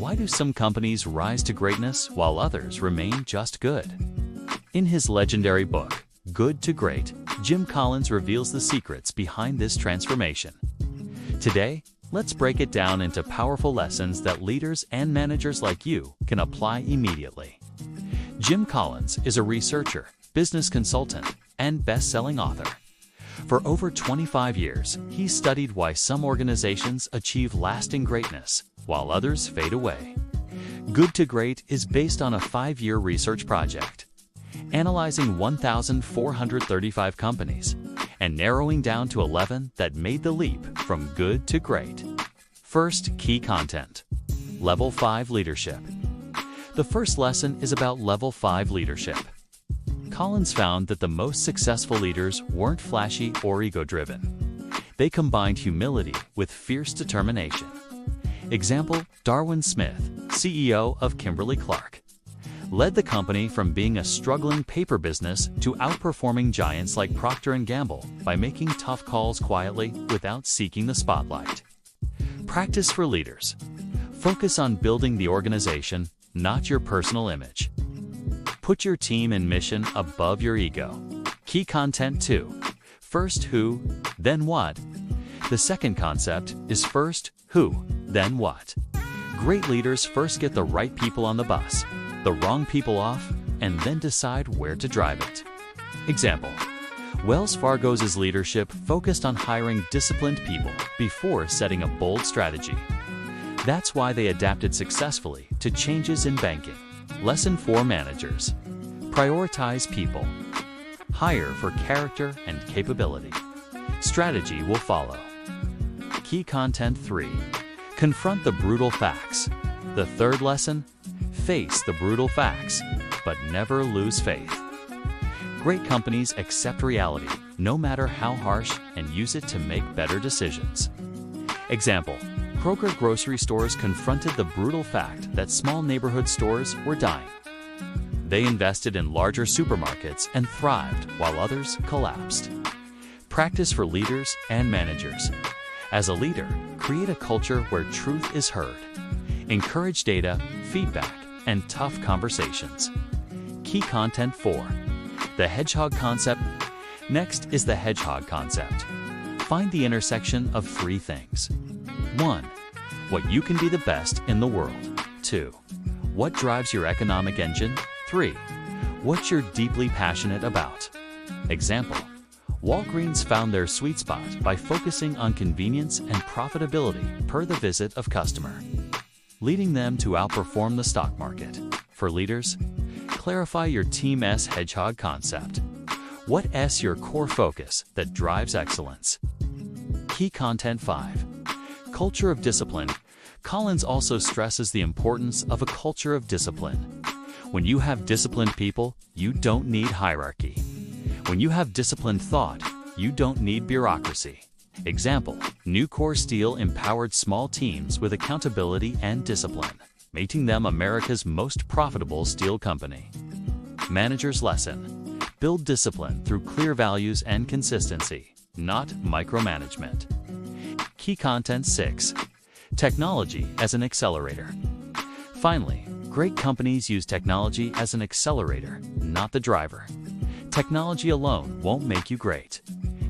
Why do some companies rise to greatness while others remain just good? In his legendary book, Good to Great, Jim Collins reveals the secrets behind this transformation. Today, let's break it down into powerful lessons that leaders and managers like you can apply immediately. Jim Collins is a researcher, business consultant, and best-selling author. For over 25 years, he's studied why some organizations achieve lasting greatness while others fade away. Good to Great is based on a 5-year research project, analyzing 1,435 companies and narrowing down to 11 that made the leap from good to great. First, key content. Level 5 leadership. The first lesson is about level 5 leadership. Collins found that the most successful leaders weren't flashy or ego-driven. They combined humility with fierce determination. Example, Darwin Smith, CEO of Kimberly-Clark, led the company from being a struggling paper business to outperforming giants like Procter & Gamble by making tough calls quietly without seeking the spotlight. Practice for leaders. Focus on building the organization, not your personal image. Put your team and mission above your ego. Key content 2. First who, then what. The second concept is first who, then what. Great leaders first get the right people on the bus, the wrong people off, and then decide where to drive it. Example, Wells Fargo's leadership focused on hiring disciplined people before setting a bold strategy. That's why they adapted successfully to changes in banking. Lesson for managers. Prioritize people. Hire for character and capability. Strategy will follow. Key content 3. Confront the brutal facts. The third lesson, face the brutal facts, but never lose faith. Great companies accept reality, no matter how harsh, and use it to make better decisions. Example, Kroger grocery stores confronted the brutal fact that small neighborhood stores were dying. They invested in larger supermarkets and thrived while others collapsed. Practice for leaders and managers. As a leader, create a culture where truth is heard. Encourage data, feedback, and tough conversations. Key content 4. The Hedgehog Concept. Next is the Hedgehog Concept. Find the intersection of 3 things. 1. What you can be the best in the world. 2. What drives your economic engine. 3. What you're deeply passionate about. Example, Walgreens found their sweet spot by focusing on convenience and profitability per the visit of customer, leading them to outperform the stock market. For leaders, clarify your team's Hedgehog Concept. What's your core focus that drives excellence? Key content 5. Culture of discipline. Collins also stresses the importance of a culture of discipline. When you have disciplined people, you don't need hierarchy. When you have disciplined thought, you don't need bureaucracy. Example, Nucor Steel empowered small teams with accountability and discipline, making them America's most profitable steel company. Manager's lesson. Build discipline through clear values and consistency, not micromanagement. Key content 6. Technology as an accelerator. Finally, great companies use technology as an accelerator, not the driver. Technology alone won't make you great.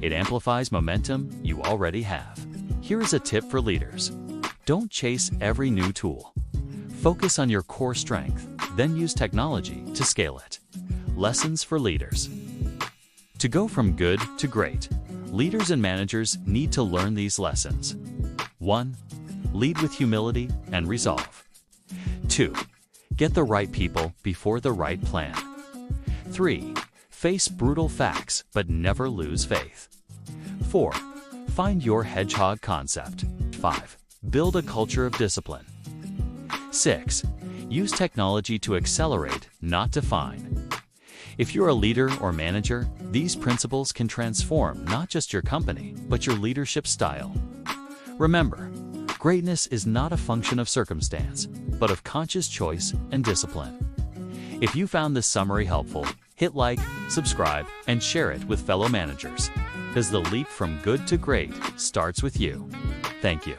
It amplifies momentum you already have. Here is a tip for leaders. Don't chase every new tool. Focus on your core strength, then use technology to scale it. Lessons for leaders. To go from good to great, leaders and managers need to learn these lessons. 1. Lead with humility and resolve. 2. Get the right people before the right plan. 3. Face brutal facts but never lose faith. 4. Find your Hedgehog Concept. 5. Build a culture of discipline. 6. Use technology to accelerate, not define. If you're a leader or manager, these principles can transform not just your company, but your leadership style. Remember, greatness is not a function of circumstance, but of conscious choice and discipline. If you found this summary helpful, hit like, subscribe, and share it with fellow managers, because the leap from good to great starts with you. Thank you.